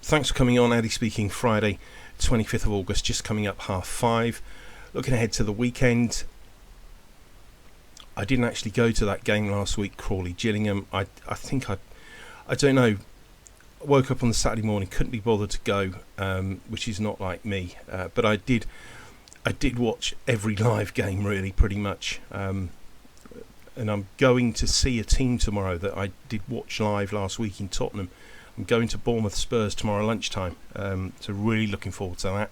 Thanks for coming on. Addy speaking. Friday, 25th of August, just coming up 5:30. Looking ahead to the weekend. I didn't actually go to that game last week, Crawley-Gillingham. I don't know. Woke up on the Saturday morning, couldn't be bothered to go, which is not like me. But I did watch every live game, really, pretty much. And I'm going to see a team tomorrow that I did watch live last week in Tottenham. I'm going to Bournemouth Spurs tomorrow lunchtime, so really looking forward to that.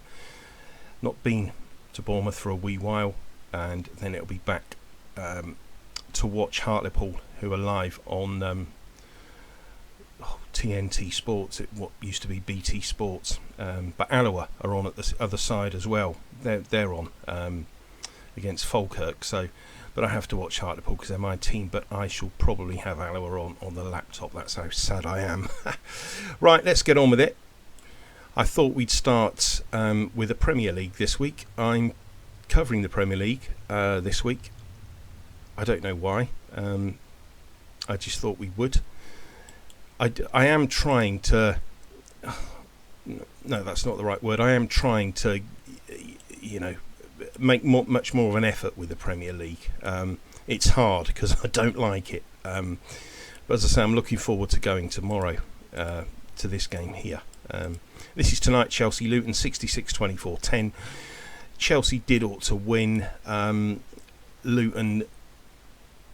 Not been to Bournemouth for a wee while, and then it'll be back to watch Hartlepool, who are live on TNT Sports, what used to be BT Sports, but Alloa are on at the other side as well. They're on against Falkirk, so. But I have to watch Hartlepool because they're my team, but I shall probably have Alloa on the laptop. That's how sad I am. Right, let's get on with it. I thought we'd start with the Premier League this week. I'm covering the Premier League this week. I don't know why. I just thought we would. I am trying to... No, that's not the right word. I am trying to, make much more of an effort with the Premier League. It's hard because I don't like it. But as I say, I'm looking forward to going tomorrow to this game here. This is tonight, Chelsea-Luton, 66-24-10. Chelsea did ought to win. Luton,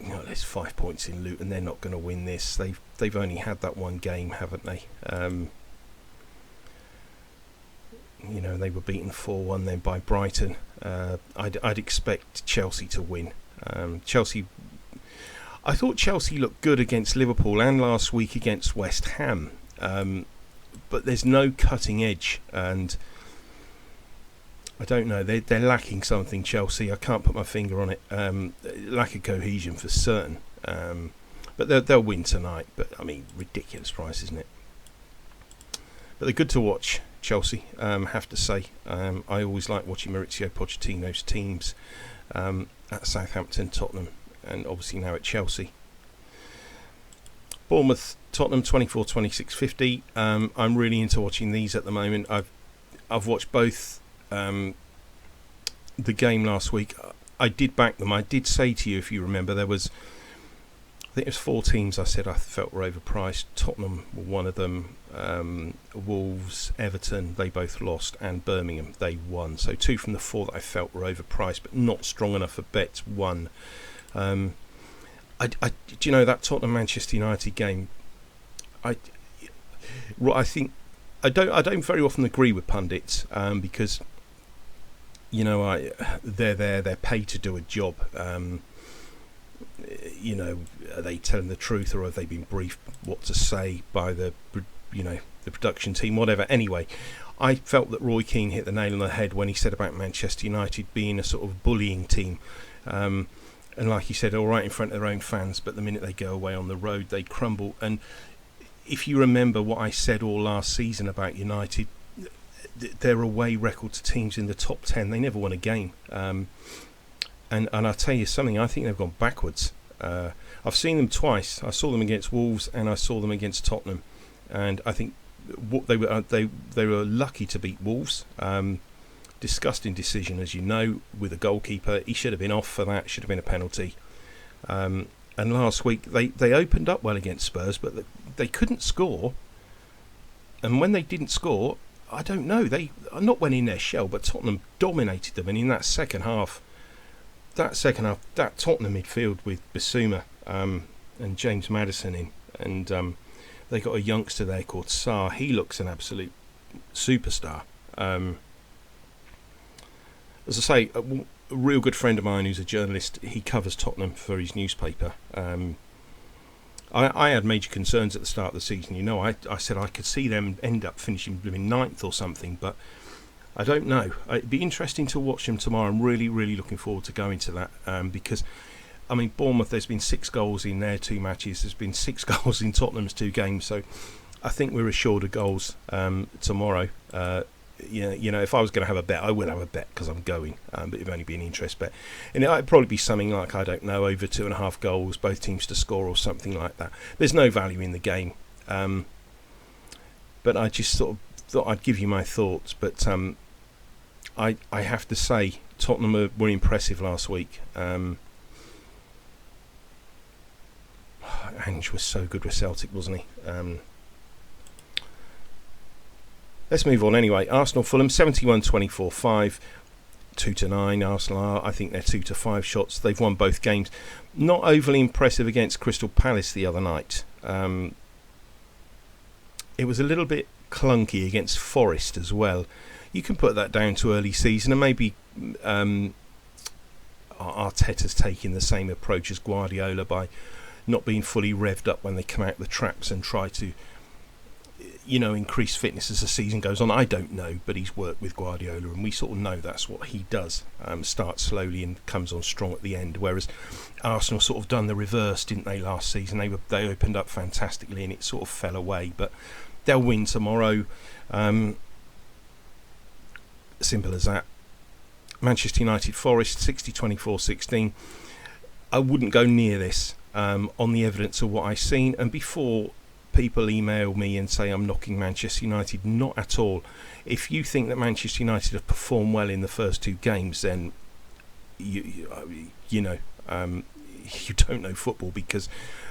there's 5 points in Luton. They're not going to win this. They've only had that one game, haven't they? They were beaten 4-1 then by Brighton. I'd expect Chelsea to win. I thought Chelsea looked good against Liverpool and last week against West Ham. But there's no cutting edge, and I don't know. They're lacking something, Chelsea. I can't put my finger on it. Lack of cohesion for certain. But they'll win tonight. But, ridiculous price, isn't it? But they're good to watch, Chelsea, have to say. I always like watching Mauricio Pochettino's teams at Southampton, Tottenham, and obviously now at Chelsea. Bournemouth, Tottenham, 24-26-50. I'm really into watching these at the moment. I've watched both the game last week. I did back them. I did say to you, if you remember, I think it was 4 teams I said I felt were overpriced. Tottenham were one of them. Wolves, Everton, they both lost, and Birmingham, they won. So 2 from the 4 that I felt were overpriced, but not strong enough for bets, won. Do you know that Tottenham-Manchester United game? I think I don't very often agree with pundits because they're there, they're paid to do a job. Are they telling the truth, or have they been briefed what to say by the production team, whatever. Anyway, I felt that Roy Keane hit the nail on the head when he said about Manchester United being a sort of bullying team. And like he said, all right in front of their own fans, but the minute they go away on the road, they crumble. And if you remember what I said all last season about United, their away record to teams in the top 10, they never won a game. And I'll tell you something, I think they've gone backwards. I've seen them twice. I saw them against Wolves and I saw them against Tottenham, and I think they were lucky to beat Wolves. Disgusting decision, as you know, with a goalkeeper. He should have been off for that. Should have been a penalty. And last week they opened up well against Spurs, but they couldn't score. And when they didn't score, I don't know. They not went in their shell, but Tottenham dominated them. And in that second half, that Tottenham midfield with Bissouma and James Maddison in, and they got a youngster there called Sarr. He looks an absolute superstar. As I say, a real good friend of mine who's a journalist, he covers Tottenham for his newspaper. I had major concerns at the start of the season. I said I could see them end up finishing in 9th or something, but I don't know. It'd be interesting to watch them tomorrow. I'm really, really looking forward to going to that because, Bournemouth, there's been 6 goals in their 2 matches. There's been 6 goals in Tottenham's 2 games. So I think we're assured of goals tomorrow. If I was going to have a bet, I will have a bet because I'm going. But it'd only be an interest bet. And it'd probably be something like, over 2.5 goals, both teams to score or something like that. There's no value in the game. But I just sort of thought I'd give you my thoughts, but I have to say Tottenham were impressive last week. Ange was so good with Celtic, wasn't he? Let's move on anyway. Arsenal-Fulham 71-24-5, 2-9. Arsenal are, I think they're 2-5 shots. They've won both games. Not overly impressive against Crystal Palace the other night. It was a little bit clunky against Forest as well. You can put that down to early season, and maybe Arteta's taking the same approach as Guardiola by not being fully revved up when they come out the traps and try to, increase fitness as the season goes on. I don't know, but he's worked with Guardiola, and we sort of know that's what he does. Starts slowly and comes on strong at the end. Whereas Arsenal sort of done the reverse, didn't they, last season? They opened up fantastically and it sort of fell away. But they'll win tomorrow. Simple as that. Manchester United Forest 60-24-16. I wouldn't go near this on the evidence of what I've seen. And before people email me and say I'm knocking Manchester United, not at all. If you think that Manchester United have performed well in the first two games, then you don't know football, because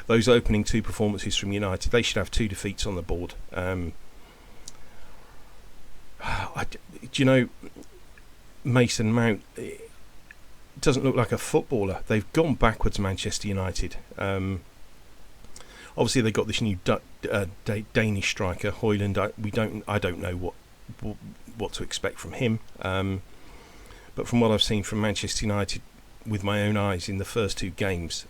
those opening two performances from United, they should have 2 defeats on the board. Mason Mount doesn't look like a footballer. They've gone backwards, Manchester United. Obviously, they got this new Danish striker, Højlund. I don't know what to expect from him. But from what I've seen from Manchester United with my own eyes in the first two games,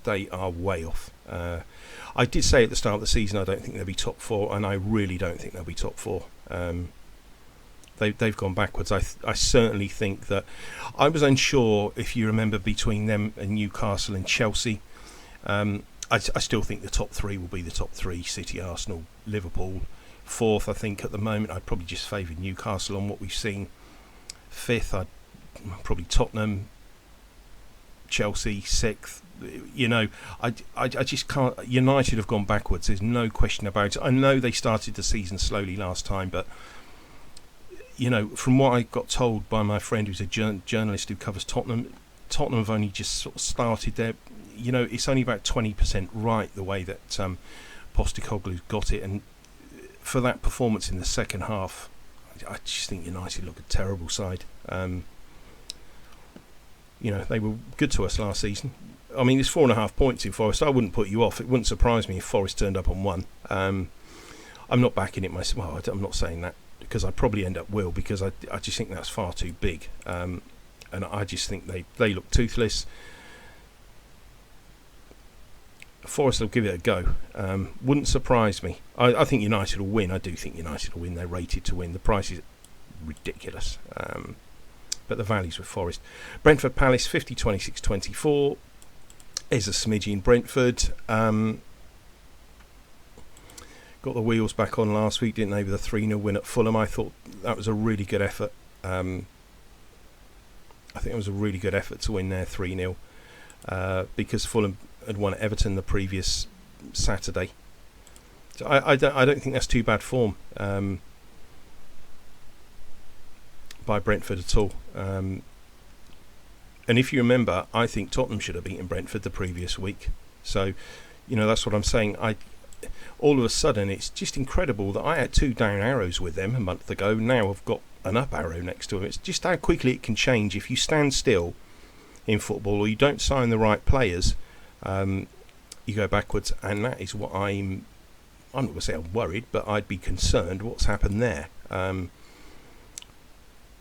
they are way off. I did say at the start of the season I don't think they'll be top 4, and I really don't think they'll be top 4. They've gone backwards. I certainly think that I was unsure, if you remember, between them and Newcastle and Chelsea. I still think the top 3 will be the top 3: City, Arsenal, Liverpool. 4th, I think at the moment I'd probably just favour Newcastle on what we've seen. 5th, I'd probably Tottenham, Chelsea. 6th, I just can't. United have gone backwards. There's no question about it. I know they started the season slowly last time, but from what I got told by my friend who's a journalist who covers Tottenham have only just sort of started their. It's only about 20% right the way that Postecoglou's got it, and for that performance in the second half, I just think United look a terrible side. They were good to us last season. I mean, there's 4.5 points in Forest. I wouldn't put you off. It wouldn't surprise me if Forest turned up on 1. I'm not backing it myself. Well, I'm not saying that because I probably end up will, because I just think that's far too big. And I just think they look toothless. Forest will give it a go. Wouldn't surprise me. I think United will win. I do think United will win. They're rated to win. The price is ridiculous. But the value's with Forest. Brentford Palace 50-26-24. Is a smidgy in Brentford. Got the wheels back on last week, didn't they, with a 3-0 win at Fulham. I thought that was a really good effort. I think it was a really good effort to win there 3-0 because Fulham had won at Everton the previous Saturday. So I don't think that's too bad form by Brentford at all. And if you remember, I think Tottenham should have beaten Brentford the previous week. So, that's what I'm saying. All of a sudden, it's just incredible that I had 2 down arrows with them a month ago. Now I've got an up arrow next to them. It's just how quickly it can change if you stand still in football or you don't sign the right players. You go backwards, and that is what I'm not going to say I'm worried, but I'd be concerned what's happened there. I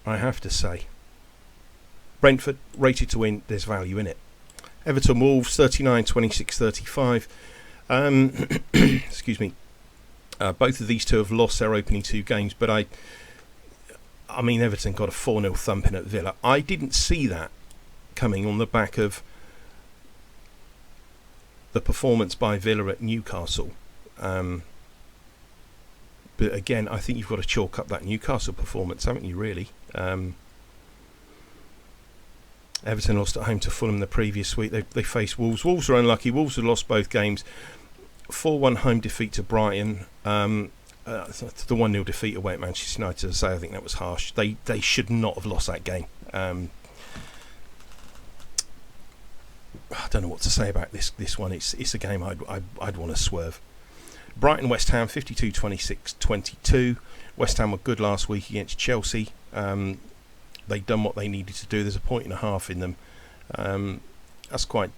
have to say, Brentford rated to win. There's value in it. Everton Wolves 39-26-35. Excuse me. Both of these two have lost their opening 2 games, but I mean Everton got a 4-0 thumping at Villa. I didn't see that coming on the back of the performance by Villa at Newcastle. But again, I think you've got to chalk up that Newcastle performance, haven't you, really? Everton lost at home to Fulham the previous week. They faced Wolves. Wolves are unlucky. Wolves have lost both games. 4-1 home defeat to Brighton. the 1-0 defeat away at Manchester United, as I say, I think that was harsh. They should not have lost that game. I don't know what to say about this one. It's a game I'd want to swerve. Brighton West Ham 52-26-22. West Ham were good last week against Chelsea. They'd done what they needed to do. There's a point and a half in them. That's quite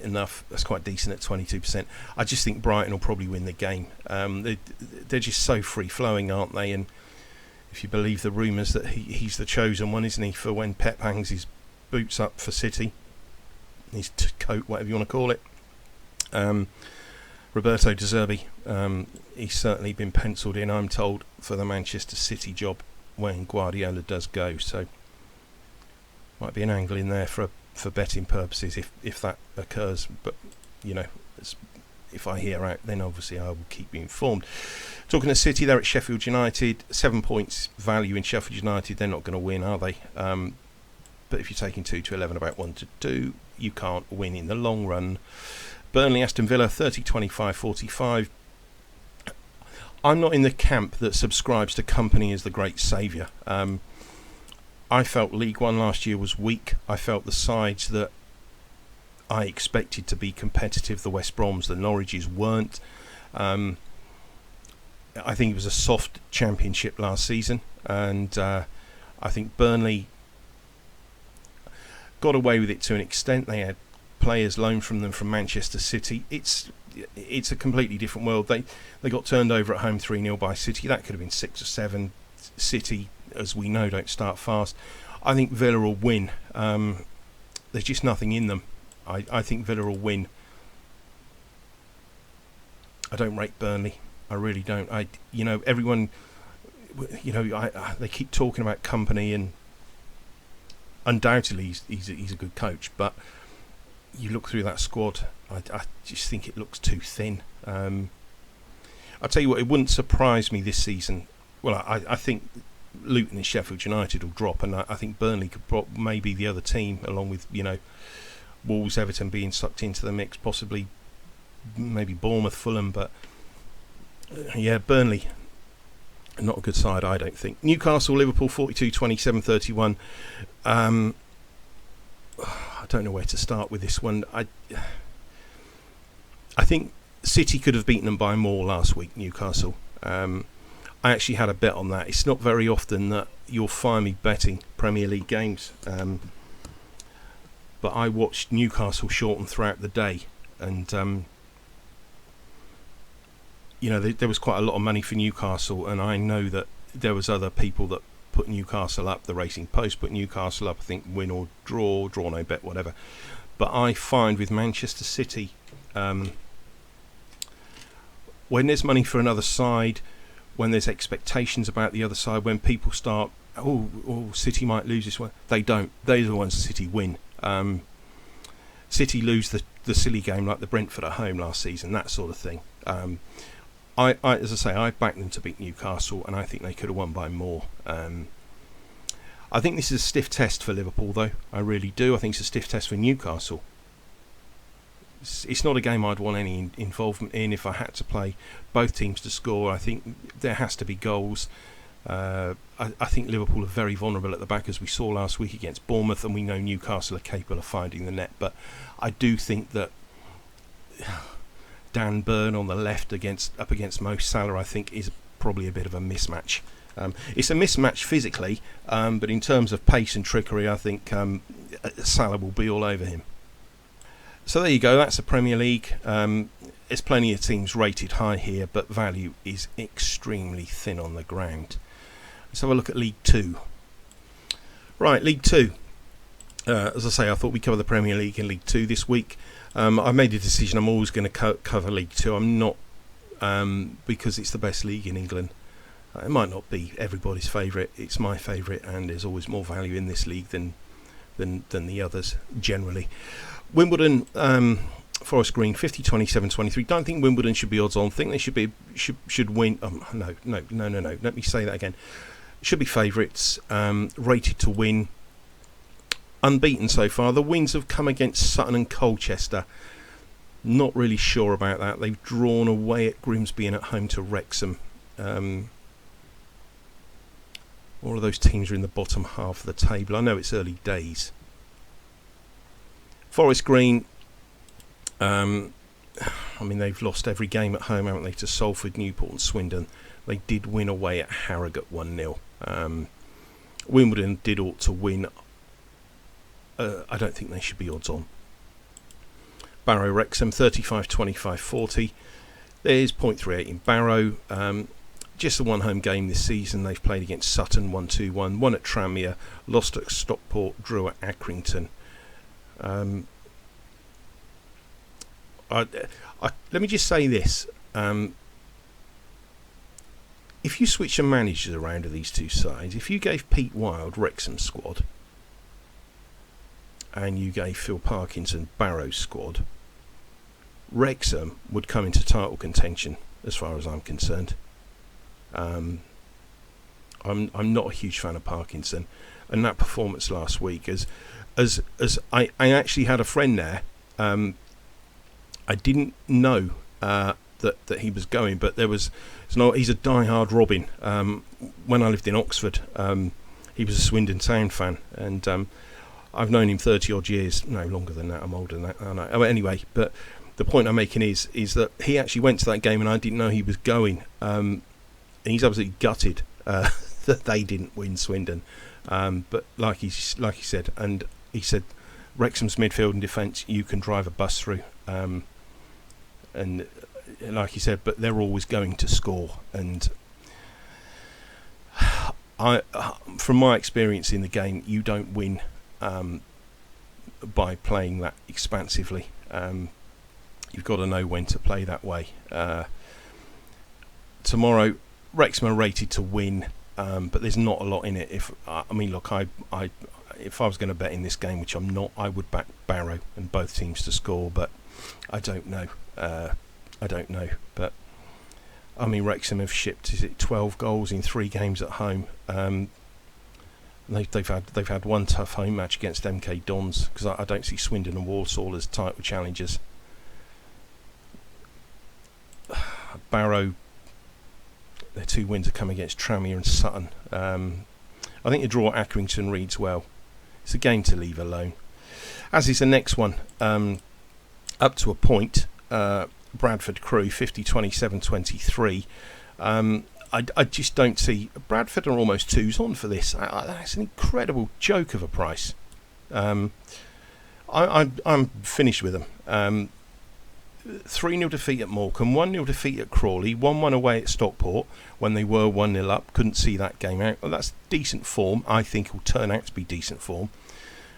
enough. That's quite decent at 22%. I just think Brighton will probably win the game. They're just so free flowing, aren't they? And if you believe the rumours that he's the chosen one, isn't he, for when Pep hangs his boots up for City, his coat, whatever you want to call it. Roberto De Zerbi, he's certainly been penciled in, I'm told, for the Manchester City job when Guardiola does go. So might be an angle in there for betting purposes if that occurs. But if I hear out, then obviously I will keep you informed. Talking to City, they're at Sheffield United. 7 points value in Sheffield United. They're not going to win, are they? But if you're taking 2-11, about 1-2, you can't win in the long run. Burnley Aston Villa 30-25-45. I'm not in the camp that subscribes to Company as the great saviour. I felt League One last year was weak. I felt the sides that I expected to be competitive, the West Broms, the Norwiches, weren't. I think it was a soft championship last season, and I think Burnley got away with it to an extent. They had players loaned from them from Manchester City. It's a completely different world. They got turned over at home 3-0 by City. That could have been 6 or 7. City, as we know, don't start fast. I think Villa will win. There's just nothing in them. I think Villa will win. I don't rate Burnley. I really don't. Everyone, they keep talking about Company, and undoubtedly he's a good coach, but you look through that squad, I just think it looks too thin. I'll tell you what, it wouldn't surprise me this season. Well, I think Luton and Sheffield United will drop, and I think Burnley could maybe the other team, along with Wolves, Everton being sucked into the mix, possibly maybe Bournemouth, Fulham, but Burnley, not a good side, I don't think. Newcastle, Liverpool 42-27-31. I don't know where to start with this one. I think City could have beaten them by more last week, Newcastle. I actually had a bet on that. It's not very often that you'll find me betting Premier League games. But I watched Newcastle shorten throughout the day, and there was quite a lot of money for Newcastle, and I know that there was other people that put Newcastle up. The Racing Post put Newcastle up, I think win or draw no bet, whatever. But I find with Manchester City, when there's money for another side, when there's expectations about the other side, when people start, City might lose this one, they don't. They're the ones City win. City lose the silly game like the Brentford at home last season, that sort of thing. I as I say, I backed them to beat Newcastle, and I think they could have won by more. I think this is a stiff test for Liverpool, though. I really do. I think it's a stiff test for Newcastle. It's not a game I'd want any involvement in if I had to play both teams to score. I think there has to be goals. I think Liverpool are very vulnerable at the back, as we saw last week against Bournemouth, and we know Newcastle are capable of finding the net. But I do think that Dan Burn on the left up against Mo Salah, I think, is probably a bit of a mismatch. It's a mismatch physically, but in terms of pace and trickery, I think Salah will be all over him. So there you go, that's the Premier League. There's plenty of teams rated high here, but value is extremely thin on the ground. Let's have a look at League 2. Right, League 2. As I say, I thought we'd cover the Premier League and League 2 this week. I made a decision, I'm always going to cover League 2. I'm not, because it's the best league in England. It might not be everybody's favourite. It's my favourite, and there's always more value in this league than the others, generally. Wimbledon, Forest Green, 50-27-23. Don't think Wimbledon should be odds on. Think they should win. No. Let me say that again. Should be favourites, rated to win. Unbeaten so far. The wins have come against Sutton and Colchester. Not really sure about that. They've drawn away at Grimsby and at home to Wrexham. All of those teams are in the bottom half of the table. I know it's early days. Forest Green, they've lost every game at home, haven't they, to Salford, Newport and Swindon. They did win away at Harrogate 1-0. Wimbledon did ought to win. I don't think they should be odds on. Barrow Wrexham 35-25-40. There's 0.38 in Barrow. Just the one home game this season. They've played against Sutton 1-2-1, won at Tranmere, lost at Stockport, drew at Accrington. Let me just say this. If you switch the managers around of these two sides, if you gave Pete Wild Wrexham's squad and you gave Phil Parkinson Barrow's squad, Wrexham would come into title contention as far as I'm concerned. I'm not a huge fan of Parkinson, and that performance last week, as I actually had a friend there. I didn't know that he was going, but he's a die-hard Robin. When I lived in Oxford, he was a Swindon Town fan, and I've known him 30 odd years. No, longer than that. I'm older than that. I know. Oh, anyway, but the point I'm making is that he actually went to that game and I didn't know he was going. And he's absolutely gutted that they didn't win Swindon. But like he said, and he said, Wrexham's midfield and defence you can drive a bus through. And like he said, but they're always going to score. And from my experience in the game, you don't win by playing that expansively. You've got to know when to play that way. Tomorrow, Wrexham are rated to win, but there's not a lot in it. If I was going to bet in this game, which I'm not, I would back Barrow and both teams to score, but I don't know. But Wrexham have shipped 12 goals in 3 games at home. They've had one tough home match against MK Dons, because I don't see Swindon and Walsall as title challengers. Barrow, their 2 wins have come against Tranmere and Sutton. I think the draw at Accrington reads well. It's a game to leave alone. As is the next one, up to a point. Bradford Crew 50-27-23. I just don't see. Bradford are almost 2s on for this. That's an incredible joke of a price. I'm finished with them. 3-0 defeat at Morecambe, 1-0 defeat at Crawley, 1-1 away at Stockport when they were 1-0 up. Couldn't see that game out. Well, that's decent form. I think it will turn out to be decent form.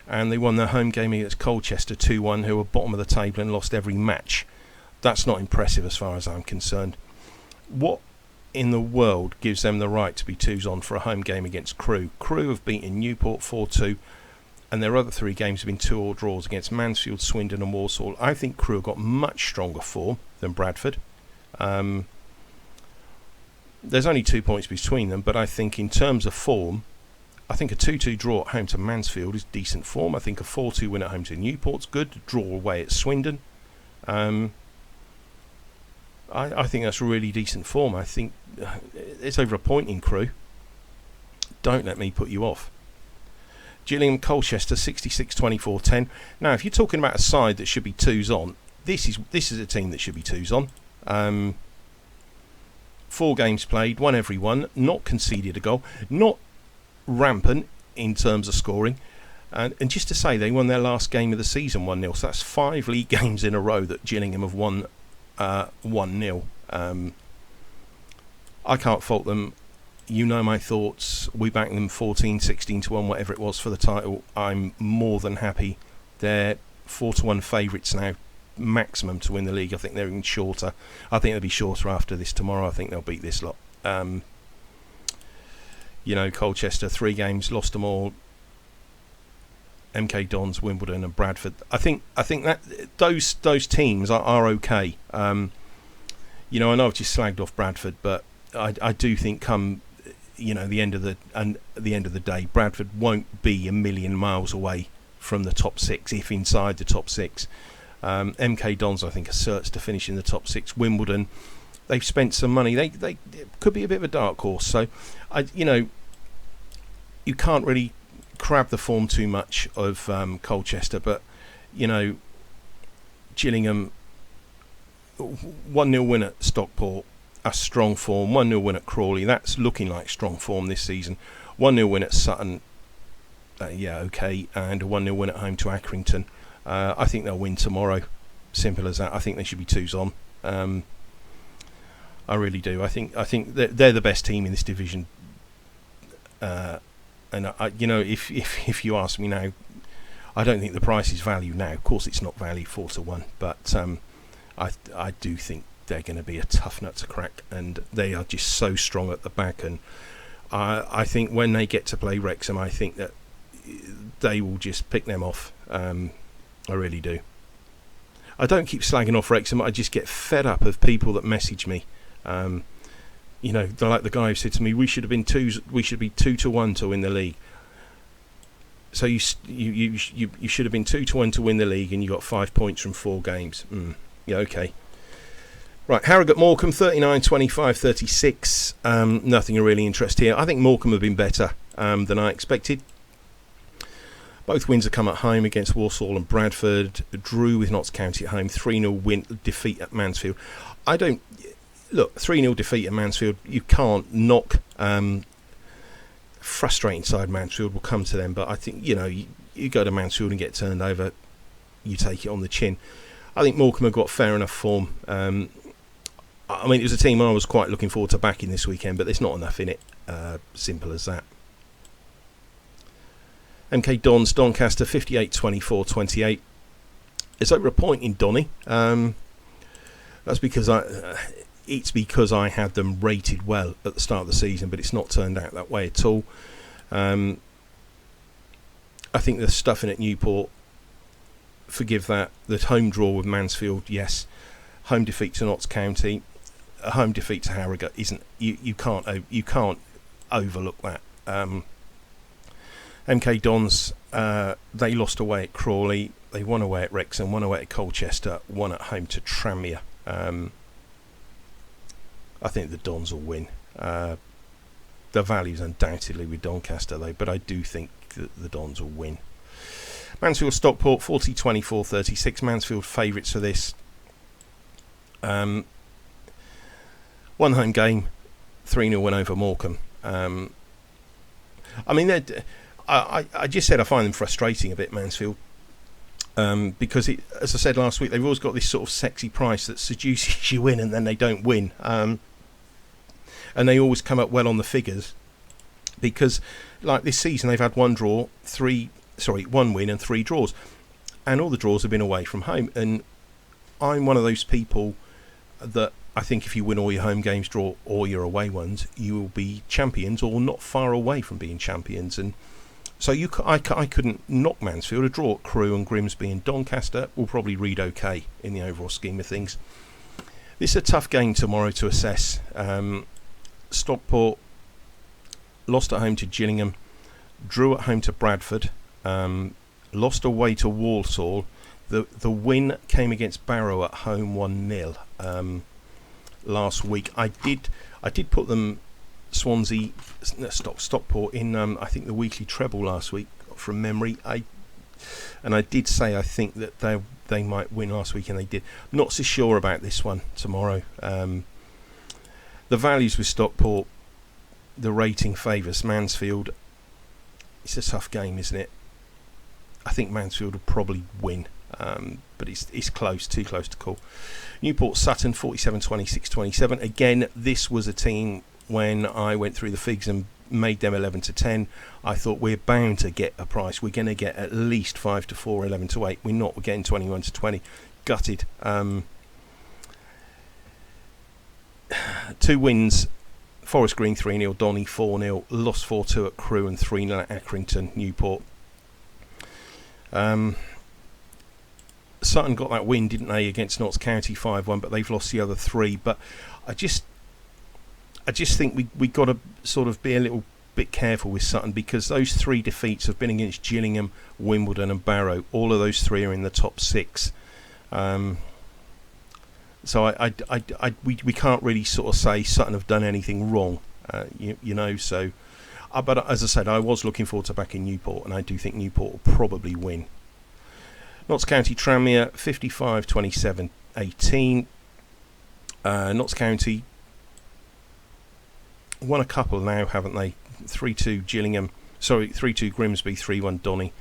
And they won their home game against Colchester 2-1, who were bottom of the table and lost every match. That's not impressive as far as I'm concerned. What in the world gives them the right to be 2s on for a home game against Crewe? Crewe have beaten Newport 4-2, and their other 3 games have been 2-all draws against Mansfield, Swindon and Walsall. I think Crewe have got much stronger form than Bradford. There's only 2 points between them, but I think in terms of form, I think a 2-2 draw at home to Mansfield is decent form. I think a 4-2 win at home to Newport's good. Draw away at Swindon. I think that's really decent form. I think it's over a point in Crewe. Don't let me put you off. Gillingham Colchester 66-24-10. Now, if you're talking about a side that should be 2s on, this is a team that should be 2s on. 4 games played, won every one, not conceded a goal, not rampant in terms of scoring, and just to say they won their last game of the season 1-0, so that's 5 league games in a row that Gillingham have won 1-0. I can't fault them. You know my thoughts. We backed them 14-16-1, whatever it was, for the title. I'm more than happy. They're 4-1 favourites now, maximum to win the league. I think they're even shorter. I think they'll be shorter after this tomorrow. I think they'll beat this lot. Colchester, 3 games, lost them all. MK Dons, Wimbledon and Bradford. I think that those teams are okay. I know I've just slagged off Bradford, but I do think come the end of the day, Bradford won't be a million miles away from the top 6, if inside the top 6. MK Dons, I think, are certs to finish in the top 6. Wimbledon, They've spent some money. They could be a bit of a dark horse. So, you can't really crab the form too much of Colchester, but Gillingham 1-0 win at Stockport, a strong form. 1-0 win at Crawley, that's looking like strong form this season. 1-0 win at Sutton, okay, and a 1-0 win at home to Accrington. I think they'll win tomorrow. Simple as that. I think they should be 2s on. I really do. I think they're the best team in this division. And if you ask me now, I don't think the price is value now. Of course, it's not value 4-1, but I do think they're going to be a tough nut to crack, and they are just so strong at the back. And I think when they get to play Wrexham, I think that they will just pick them off. I really do. I don't keep slagging off Wrexham. I just get fed up of people that message me. They're like the guy who said to me, we should be 2-1 to win the league. So you should have been 2-1 to win the league, and you got 5 points from 4 games. Yeah, okay. Right, Harrogate Morecambe 39-25-36. Nothing of really interest here. I think Morecambe have been better than I expected. Both wins have come at home against Walsall and Bradford. Drew with Notts County at home. 3-0 defeat at Mansfield. 3-0 defeat at Mansfield. You can't knock. Frustrating side Mansfield will come to them, but I think you go to Mansfield and get turned over, you take it on the chin. I think Morecambe have got fair enough form. It was a team I was quite looking forward to backing this weekend, but there's not enough in it. Simple as that. MK Dons Doncaster 58-24-28. It's over a point in Donny. That's because it's because I had them rated well at the start of the season, but it's not turned out that way at all. I think the stuffing at Newport, forgive that. The home draw with Mansfield, yes. Home defeat to Notts County, a home defeat to Harrogate isn't. You can't overlook that. MK Dons, they lost away at Crawley. They won away at Wrexham, won away at Colchester, won at home to Tranmere. I think the Dons will win. The value's undoubtedly with Doncaster though, but I do think that the Dons will win. Mansfield Stockport 40-24-36. Mansfield favourites for this. One home game, 3-0 win over Morecambe. I just said I find them frustrating a bit, Mansfield. Because as I said last week, they've always got this sort of sexy price that seduces you in, and then they don't win. And they always come up well on the figures, because like this season they've had one win and 3 draws, and all the draws have been away from home. And I'm one of those people that I think if you win all your home games, draw all your away ones, you will be champions, or not far away from being champions. And so I couldn't knock Mansfield. A draw at Crewe and Grimsby and Doncaster will probably read okay in the overall scheme of things. This is a tough game tomorrow to assess. Stockport lost at home to Gillingham, drew at home to Bradford, lost away to Walsall. The win came against Barrow at home 1-0 last week. I did put them Stockport in I think the weekly treble last week from memory. I did say I think that they might win last week, and they did. I'm not so sure about this one tomorrow. The values with Stockport, the rating favours Mansfield. It's a tough game, isn't it? I think Mansfield will probably win, but it's close, too close to call. Newport Sutton 47-26-27. Again, this was a team when I went through the figs and made them 11-10. I thought we're bound to get a price. We're going to get at least 5-4, 11-8. We're not. We're getting 21-20. Gutted. 2 wins. Forest Green 3-0, Donny 4-0, lost 4-2 at Crewe and 3-0 at Accrington, Newport. Sutton got that win, didn't they, against Notts County 5-1, but they've lost the other 3. But I just think we got to sort of be a little bit careful with Sutton, because those 3 defeats have been against Gillingham, Wimbledon and Barrow. All of those 3 are in the top 6. So we can't really sort of say Sutton have done anything wrong, you know. So, but as I said, I was looking forward to backing Newport, and I do think Newport will probably win. Notts County Tranmere 55-27-18. Notts County won a couple now, haven't they? 3-2 Gillingham. Sorry, 3-2 Grimsby, 3-1 Donny,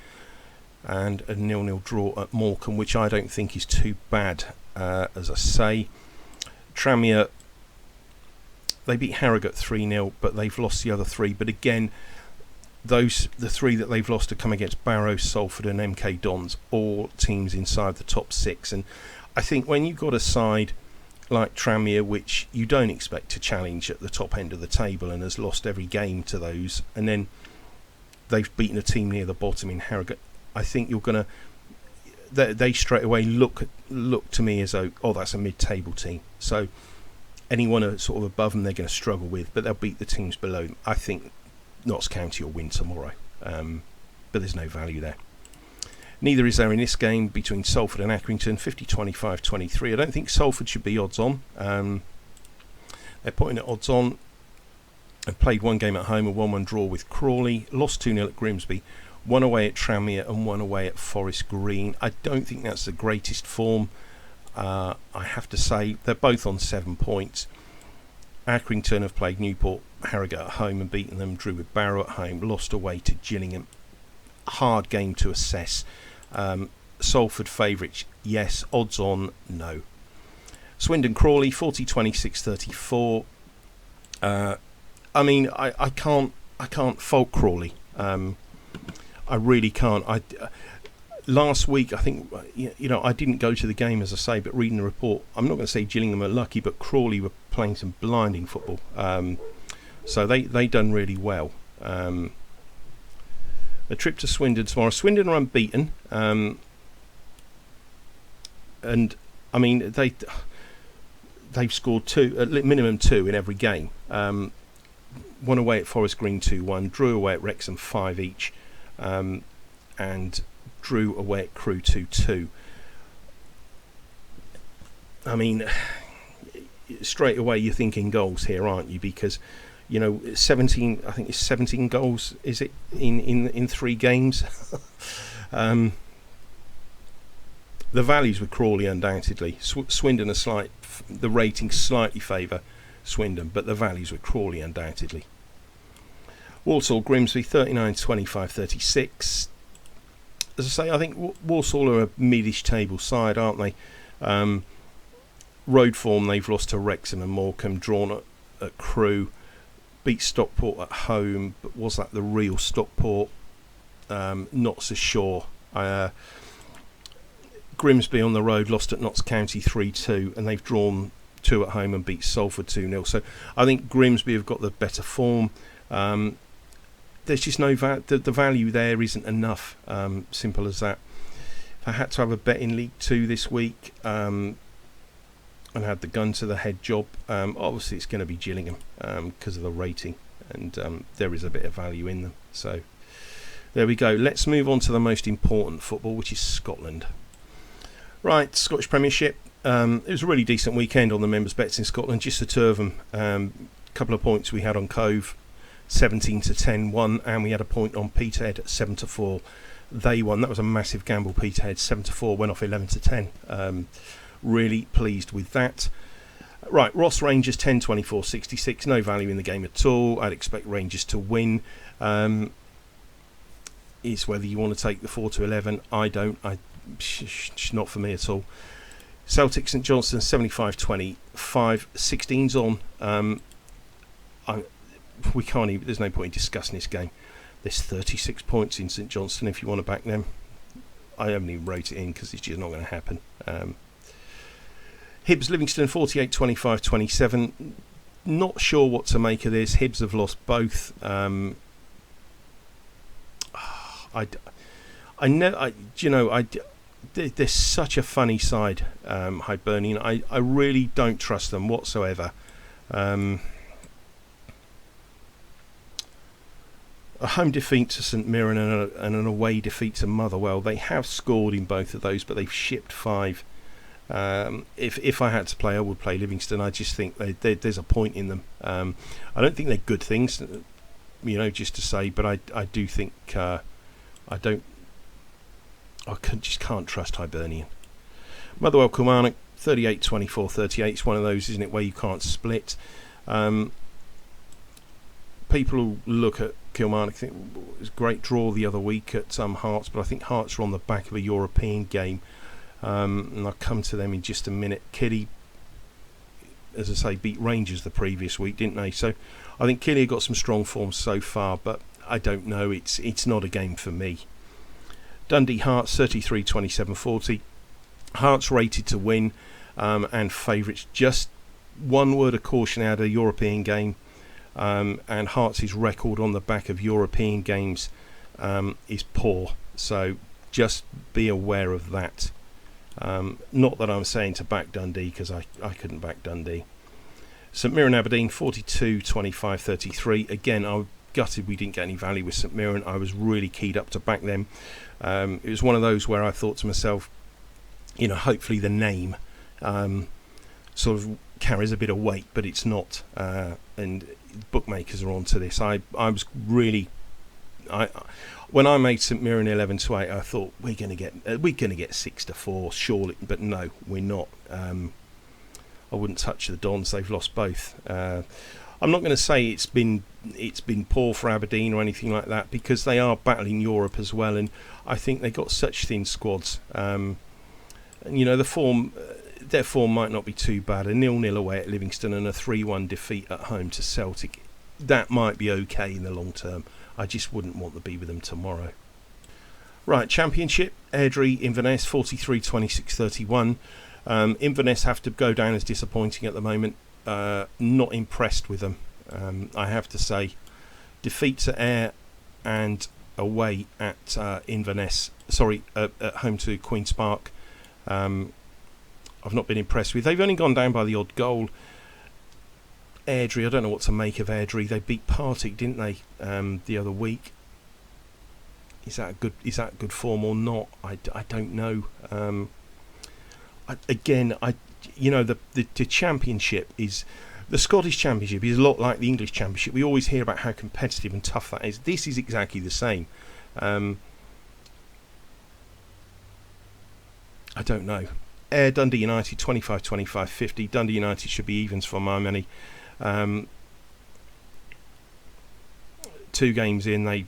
and a 0-0 draw at Morecambe, which I don't think is too bad. As I say, Tranmere, they beat Harrogate 3-0, but they've lost the other three. But again, the three that they've lost have come against Barrow, Salford and MK Dons, all teams inside the top six. And I think when you've got a side like Tranmere, which you don't expect to challenge at the top end of the table and has lost every game to those, and then they've beaten a team near the bottom in Harrogate, I think you're going to... They straight away look to me as though, oh, that's a mid-table team. So anyone sort of above them they're going to struggle with, but they'll beat the teams below them. I think Notts County will win tomorrow, but there's no value there. Neither is there in this game between Salford and Accrington, 50-25-23. I don't think Salford should be odds on. They're putting it odds on. They've played one game at home, a 1-1 draw with Crawley, lost 2-0 at Grimsby, one away at Tranmere and one away at Forest Green. I don't think that's the greatest form. I have to say they're both on 7 points. Accrington have played Newport, Harrogate at home and beaten them, drew with Barrow at home, lost away to Gillingham. Hard game to assess. Salford favourites, yes. Odds on, no. Swindon Crawley 40-26-34. I mean, I can't fault Crawley. I really can't. Last week, I think, you know, I didn't go to the game, as I say, but reading the report, I'm not going to say Gillingham are lucky, but Crawley were playing some blinding football. So they done really well. A trip to Swindon tomorrow. Swindon are unbeaten. And, I mean, they've scored minimum two in every game. One away at Forest Green 2-1, drew away at Wrexham 5 each, and drew away at Crewe 2-2. I mean, straight away you're thinking goals here, aren't you? Because, you know, 17, I think it's 17 goals, is it, in 3 games? The values with Crawley undoubtedly. Swindon are the ratings slightly favour Swindon, but the values with Crawley undoubtedly. Walsall Grimsby 39-25-36. As I say, I think Walsall are a mid-ish table side, aren't they? Road form, they've lost to Wrexham and Morecambe, drawn at Crewe, beat Stockport at home, but was that the real Stockport? Not so sure. Grimsby on the road lost at Notts County 3-2, and they've drawn 2 at home and beat Salford 2-0. So I think Grimsby have got the better form. There's just no the value there isn't enough. Simple as that. If I had to have a bet in League 2 this week, and had the gun to the head job, obviously it's going to be Gillingham because of the rating, and there is a bit of value in them. So there we go. Let's move on to the most important football, which is Scotland. Right, Scottish Premiership. It was a really decent weekend on the members' bets in Scotland, just the 2 of them. Couple of points we had on Cove, 17-10 won, and we had a point on Peterhead at 7-4. They won. That was a massive gamble. Peterhead 7-4 went off 11-10. Really pleased with that. Right, Ross Rangers 10-24-66. No value in the game at all. I'd expect Rangers to win. It's whether you want to take the 4-11. I don't. Not for me at all. Celtic St Johnstone 75-25. 16's on. We can't even. There's no point in discussing this game. There's 36 points in St Johnstone if you want to back them. I haven't even wrote it in because it's just not going to happen. Hibs Livingston 48-25-27. Not sure what to make of this. Hibs have lost both. They're such a funny side, Hibernian. I really don't trust them whatsoever. A home defeat to St Mirren and an away defeat to Motherwell. They have scored in both of those, but they've shipped 5 If I had to play, I would play Livingston. I just think there's a point in them. I don't think they're good things, just to say, but I do think just can't trust Hibernian. Motherwell Kilmarnock 38-24-38. It's one of those, isn't it, where you can't split. People who look at Kilmarnock think it was a great draw the other week at Hearts, but I think Hearts are on the back of a European game. And I'll come to them in just a minute. Killy, as I say, beat Rangers the previous week, didn't they? So I think Killy have got some strong form so far, but I don't know. It's not a game for me. Dundee Hearts 33-27-40. Hearts rated to win and favourites. Just one word of caution out of the European game. And Hearts' record on the back of European games is poor. So just be aware of that. Not that I'm saying to back Dundee, because I couldn't back Dundee. St Mirren Aberdeen 42-25-33. Again, I was gutted we didn't get any value with St Mirren. I was really keyed up to back them. It was one of those where I thought to myself, hopefully the name sort of carries a bit of weight, but it's not. And bookmakers are onto this. I was really... When I made St Mirren 11-8, I thought we're going to get 6-4 surely, but no, we're not. I wouldn't touch the Dons; they've lost both. I'm not going to say it's been poor for Aberdeen or anything like that, because they are battling Europe as well, and I think they got such thin squads. And the form, their form might not be too bad. A 0-0 away at Livingston and a 3-1 defeat at home to Celtic, that might be okay in the long term. I just wouldn't want to be with them tomorrow. Right, Championship, Airdrie Inverness 43-26-31. Inverness have to go down as disappointing at the moment. Not impressed with them, I have to say. Defeats at Ayr and away at Inverness. At home to Queen's Park. I've not been impressed with. They've only gone down by the odd goal. Airdrie, I don't know what to make of Airdrie. They beat Partick, didn't they, the other week? Is that good form or not? I don't know. The Championship is... The Scottish Championship is a lot like the English Championship. We always hear about how competitive and tough that is. This is exactly the same. I don't know. Ayr Dundee United 25-25-50. Dundee United should be evens for my money. 2 games in, they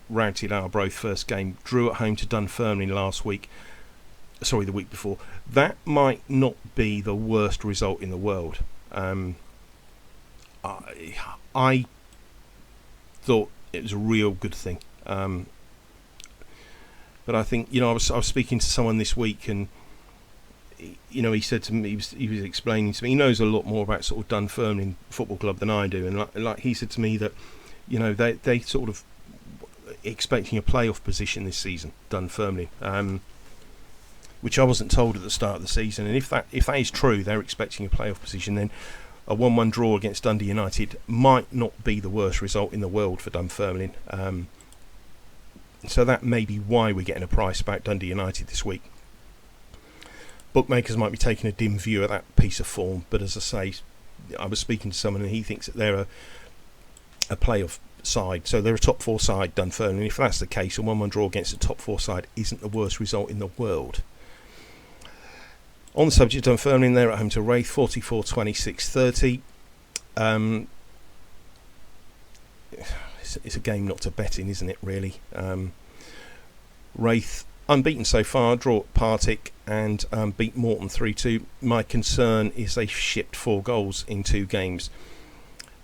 routed Arbroath first game, drew at home to Dunfermline the week before. That might not be the worst result in the world. I thought it was a real good thing. But I think, I was speaking to someone this week, and he said to me, he was explaining to me, he knows a lot more about sort of Dunfermline Football Club than I do, and like he said to me that they sort of expecting a playoff position this season, Dunfermline, which I wasn't told at the start of the season. And if that is true, they're expecting a playoff position, then a 1-1 draw against Dundee United might not be the worst result in the world for Dunfermline. So that may be why we're getting a price about Dundee United this week. Bookmakers might be taking a dim view of that piece of form, but as I say, I was speaking to someone and he thinks that they're a playoff side, so they're a top 4 side, Dunfermline. If that's the case, a 1-1 draw against a top 4 side isn't the worst result in the world. On the subject of Dunfermline, they're at home to Wraith 44-26-30. It's a game not to bet in, isn't it, really? Wraith unbeaten so far, draw at Partick and beat Morton 3-2. My concern is they've shipped 4 goals in 2 games.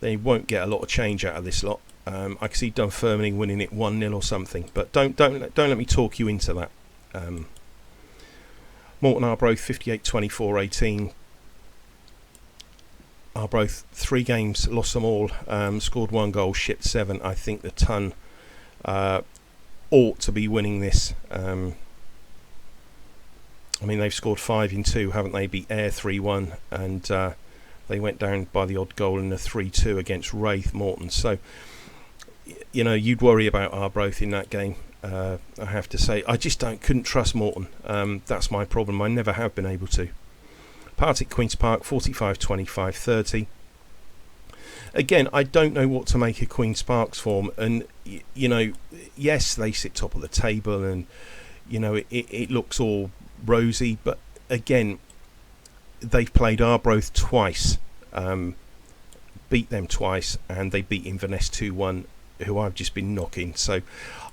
They won't get a lot of change out of this lot. I can see Dunfermline winning it 1-0 or something, but don't let me talk you into that. Morton Arbroath 58-24-18. Arbroath 3 games, lost them all, scored 1 goal, shipped 7. I think the Ton ought to be winning this. They've scored 5 in 2, haven't they? Beat Ayr 3-1, and they went down by the odd goal in a 3-2 against Wraith Morton. So, you'd worry about Arbroath in that game. I have to say. I just couldn't trust Morton. That's my problem. I never have been able to. Partick Queen's Park, 45-25, 30. Again, I don't know what to make of Queen's Park's form. And, yes, they sit top of the table and, it looks all rosy. But, again, they've played Arbroath twice, beat them twice, and they beat Inverness 2-1, who I've just been knocking. So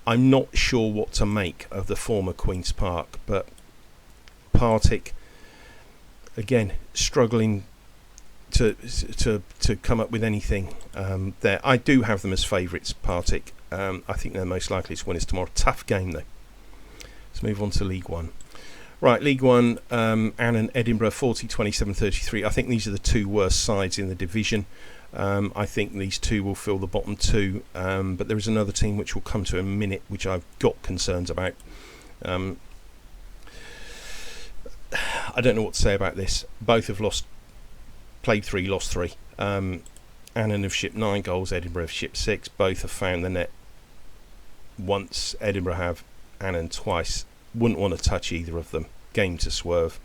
I'm not sure what to make of the former Queen's Park. But Partick, again, struggling to come up with anything there. I do have them as favourites, Partick. I think they're most likely to win us tomorrow. Tough game, though. Let's move on to League One. Right, League One, Annan, Edinburgh, 40-27-33. I think these are the two worst sides in the division. I think these two will fill the bottom two. But there is another team which we'll come to in a minute, which I've got concerns about. I don't know what to say about this. Both have played 3, lost 3. Annan have shipped 9 goals, Edinburgh have shipped 6. Both have found the net once, Edinburgh have, Annan twice. Wouldn't want to touch either of them. Game to swerve.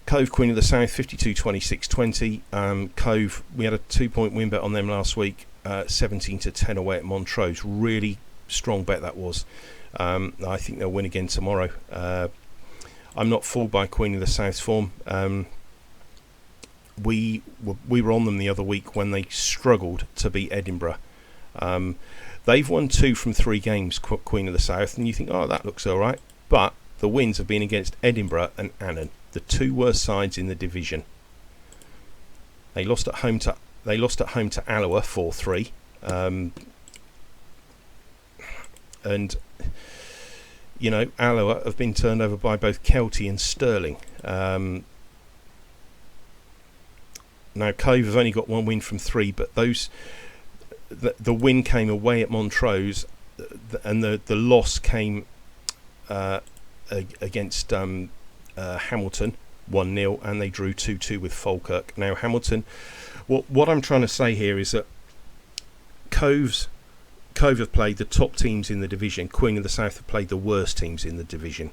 Cove, Queen of the South, 52-26-20. Cove, we had a 2-point win bet on them last week, 17-10 away at Montrose. Really strong bet that was. I think they'll win again tomorrow. I'm not fooled by Queen of the South's form. We were on them the other week when they struggled to beat Edinburgh. They've won 2 from 3 games, Queen of the South, and you think, oh, that looks all right. But the wins have been against Edinburgh and Annan, the 2 worst sides in the division. They lost at home to Alloa 4-3, and Alloa have been turned over by both Kelty and Stirling. Now Cove have only got 1 win from 3, but the win came away at Montrose, and the loss came against Hamilton 1-0, and they drew 2-2 with Falkirk. Now Hamilton, what I'm trying to say here is that Cove have played the top teams in the division. Queen of the South have played the worst teams in the division.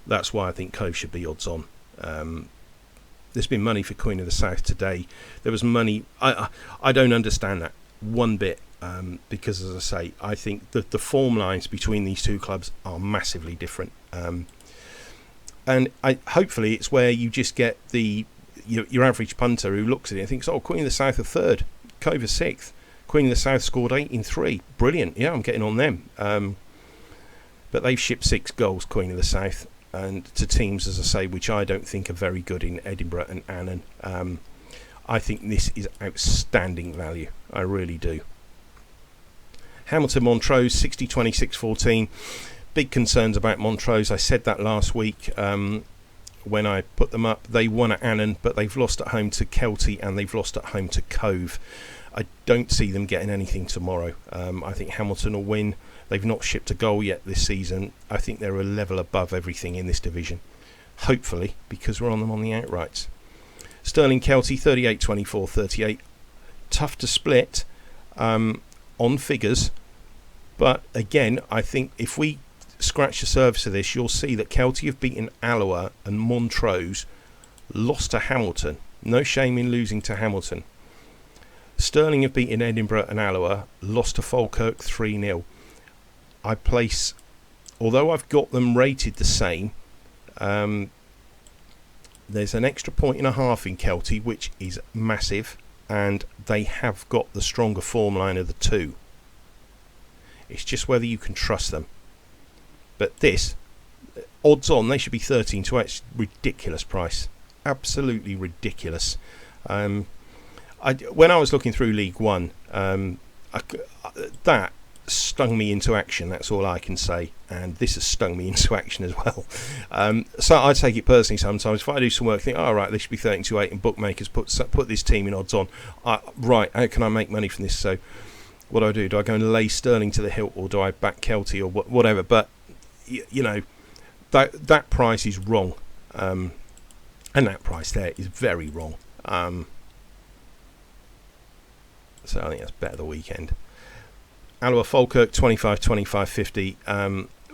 That's why I think Cove should be odds on. There's been money for Queen of the South today. There was money. I don't understand that one bit, because, as I say, I think that the form lines between these two clubs are massively different. And hopefully it's where you just get your average punter who looks at it and thinks, oh, Queen of the South are 3rd, Cove are 6th. Queen of the South scored 8 in 3. Brilliant. Yeah, I'm getting on them. But they've shipped 6 goals, Queen of the South, and to teams, as I say, which I don't think are very good in Edinburgh and Annan. I think this is outstanding value. I really do. Hamilton Montrose, 60-26-14. Big concerns about Montrose. I said that last week when I put them up. They won at Annan, but they've lost at home to Kelty and they've lost at home to Cove. I don't see them getting anything tomorrow. I think Hamilton will win. They've not shipped a goal yet this season. I think they're a level above everything in this division. Hopefully, because we're on them on the outrights. Stirling Kelty, 38-24-38. Tough to split on figures. But again, I think if we scratch the surface of this, you'll see that Kelty have beaten Alloa and Montrose, lost to Hamilton. No shame in losing to Hamilton. Stirling have beaten Edinburgh and Alloa, lost to Falkirk 3-0. I place, although I've got them rated the same, there's an extra 1.5 in Kelty, which is massive, and they have got the stronger form line of the two. It's just whether you can trust them. But this, odds on, they should be 13 to 8. It's ridiculous price. Absolutely ridiculous. When I was looking through League One, that stung me into action. That's all I can say. And this has stung me into action as well. So I take it personally sometimes. If I do some work, think, oh, right, they should be 13 to 8, and bookmakers put this team in odds on. Right, how can I make money from this? So what do? Do I go and lay Stirling to the hilt, or do I back Kelty, or whatever? But that price is wrong, and that price there is very wrong. So I think that's better the weekend. Alloa Falkirk 25, 25, 50.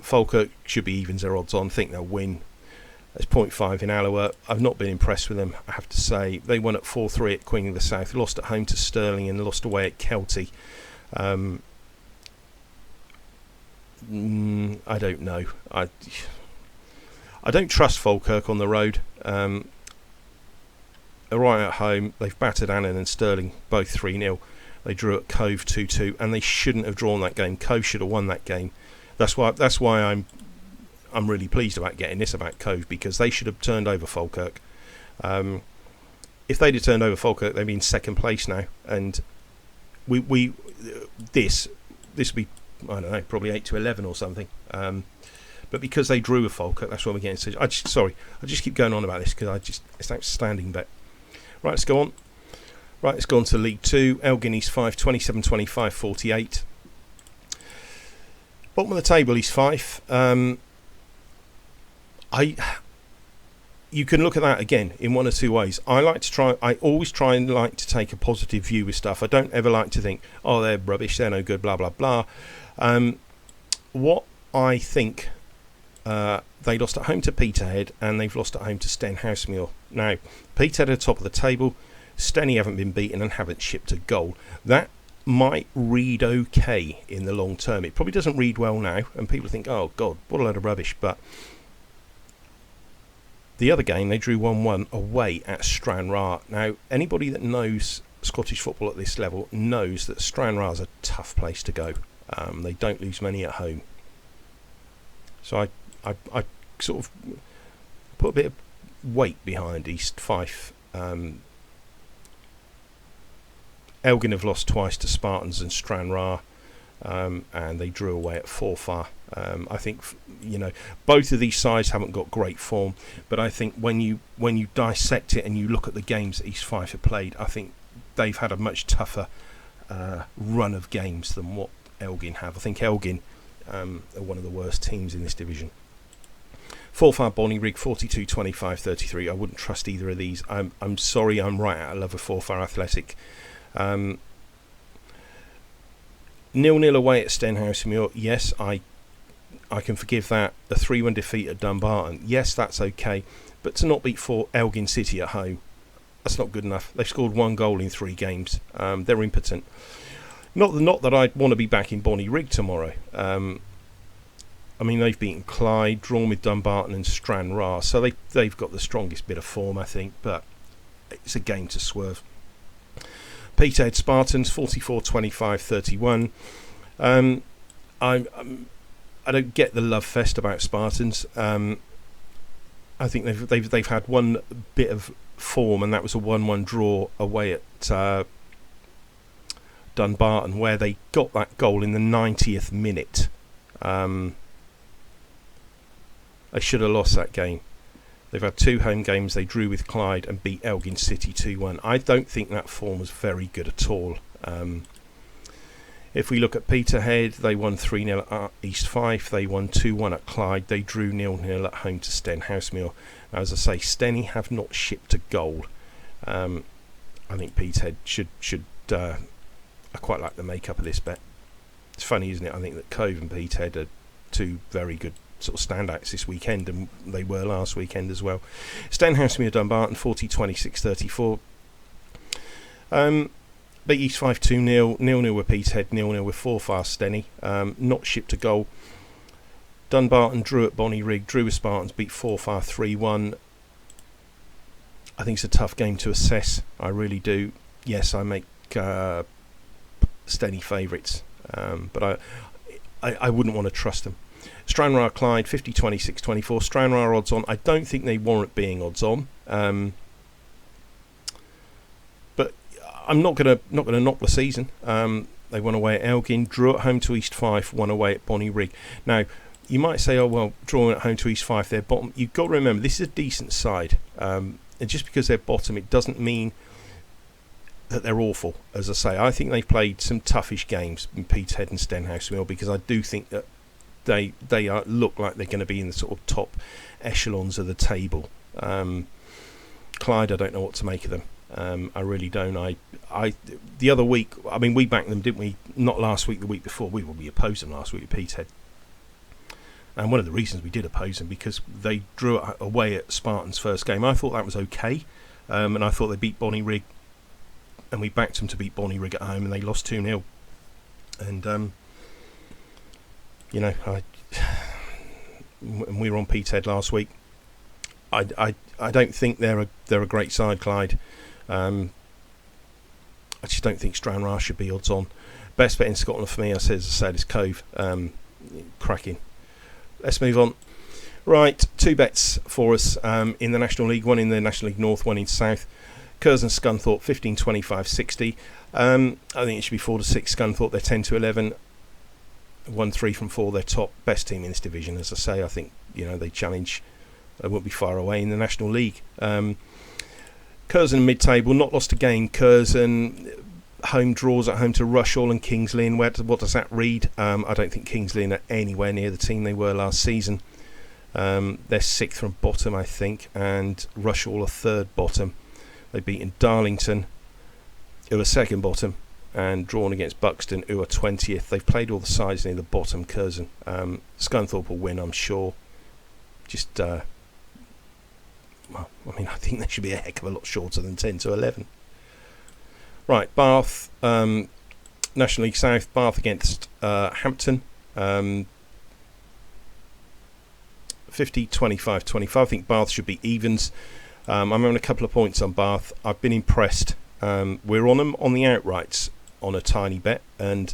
Falkirk should be evens their odds on. I think they'll win. There's 0.5 in Alloa. I've not been impressed with them, I have to say. They won at 4-3 at Queen of the South, lost at home to Stirling and lost away at Kelty. I don't know. I don't trust Falkirk on the road. They're right at home. They've battered Annan and Stirling both 3-0. They drew at Cove 2-2, and they shouldn't have drawn that game. Cove should have won that game. That's why I'm really pleased about getting this about Cove, because they should have turned over Falkirk. If they'd have turned over Falkirk, they'd be in second place now, and this would be, I don't know, probably 8-11 or something. But because they drew with Falkirk, that's why we're getting. I just keep going on about this because it's an outstanding bet. Right, let's go on. Right, let's go on to League 2. Elgin East 5, 27, 25, 48. Bottom of the table, East 5. You can look at that again in one or two ways. I always try and like to take a positive view with stuff. I don't ever like to think, oh, they're rubbish, they're no good, blah, blah, blah. What I think, they lost at home to Peterhead and they've lost at home to Stenhousemuir. Now, Peterhead are top of the table. Steny haven't been beaten and haven't shipped a goal. That might read okay in the long term. It probably doesn't read well now, and people think, oh, God, what a load of rubbish. But the other game, they drew 1-1 away at Stranraer. Now, anybody that knows Scottish football at this level knows that Stranraer is a tough place to go. They don't lose many at home. So I sort of put a bit of weight behind East Fife. Elgin have lost twice to Spartans and Stranraer, and they drew away at Forfar. I think both of these sides haven't got great form, but I think when you dissect it and you look at the games that East Fife have played, I think they've had a much tougher run of games than what Elgin have. I think Elgin are one of the worst teams in this division. Forfar Bonnyrigg 42, 25, 33. I wouldn't trust either of these. I'm sorry, I'm right out of love of Forfar Athletic. 0-0 away at Stenhousemuir. Yes, I can forgive that. A 3-1 defeat at Dumbarton. Yes, that's okay. But to not beat Elgin City at home, that's not good enough. They've scored 1 goal in 3 games. They're impotent. Not that I'd want to be back in Bonnyrigg tomorrow. I mean, they've beaten Clyde, drawn with Dumbarton and Stranraer, so they've got the strongest bit of form, I think. But it's a game to swerve. Peterhead Spartans 44, 25, 31. I don't get the love fest about Spartans. I think they've had one bit of form, and that was a 1-1 draw away at Dumbarton, where they got that goal in the 90th minute. They should have lost that game. They've had 2 home games. They drew with Clyde and beat Elgin City 2-1. I don't think that form was very good at all. If we look at Peterhead, they won 3-0 at East Fife. They won 2-1 at Clyde. They drew 0-0 at home to Stenhousemuir. Now, as I say, Steny have not shipped a goal. I think Peterhead should I quite like the makeup of this bet. It's funny, isn't it? I think that Cove and Peterhead are 2 very good sort of standouts this weekend, and they were last weekend as well. Stenhousemuir Dumbarton 40, 26, 34. Beat East Fife 2-0, 0-0 with Peterhead, 0-0 with Forfar Steny. Not shipped a goal. Dumbarton drew at Bonnyrigg, drew with Spartans, beat Forfar 3-1. I think it's a tough game to assess. I really do. Yes, I make Steny favourites, but I wouldn't want to trust them. Stranraer Clyde 50, 26, 24. Stranraer odds on. I don't think they warrant being odds on. But I'm not gonna knock the season. They won away at Elgin, drew at home to East Fife, won away at Bonnyrigg. Now, you might say, oh well, drawing at home to East Fife, they're bottom. You've got to remember this is a decent side, and just because they're bottom, it doesn't mean that they're awful. As I say, I think they've played some toughish games in Peterhead and Stenhousemuir, because I do think that they look like they're going to be in the sort of top echelons of the table. Clyde, I don't know what to make of them. I really don't. The other week, I mean, we backed them, didn't we? Not last week, the week before. We opposed them last week at Peterhead. And one of the reasons we did oppose them because they drew it away at Spartan's first game. I thought that was okay, and I thought they beat Bonnyrigg, and we backed them to beat Bonnyrigg at home, and they lost 2-0. And when we were on Peterhead last week, I don't think they're a great side, Clyde. I just don't think Stranraer should be odds on. Best bet in Scotland for me, I said, is Cove. Cracking. Let's move on. Right, 2 bets for us in the National League. One in the National League North, one in South. Curzon Scunthorpe 15, 25, 60. I think it should be 4 to 6. Scunthorpe, they're 10 to 11. 1-3 from 4. They're top best team in this division. As I say, I think they challenge. They won't be far away in the National League. Curzon mid-table, not lost a game. Curzon home draws at home to Rushall and Kings Lynn. What does that read? I don't think Kings Lynn are anywhere near the team they were last season. They're 6th from bottom, I think, and Rushall are 3rd bottom. They've beaten Darlington, who are 2nd bottom, and drawn against Buxton, who are 20th. They've played all the sides near the bottom. Curzon. Scunthorpe will win, I'm sure. I think they should be a heck of a lot shorter than 10 to 11. Right, Bath, National League South, Bath against Hampton. 50, 25, 25. I think Bath should be evens. I'm on a couple of points on Bath. I've been impressed. We're on them on the outrights on a tiny bet, and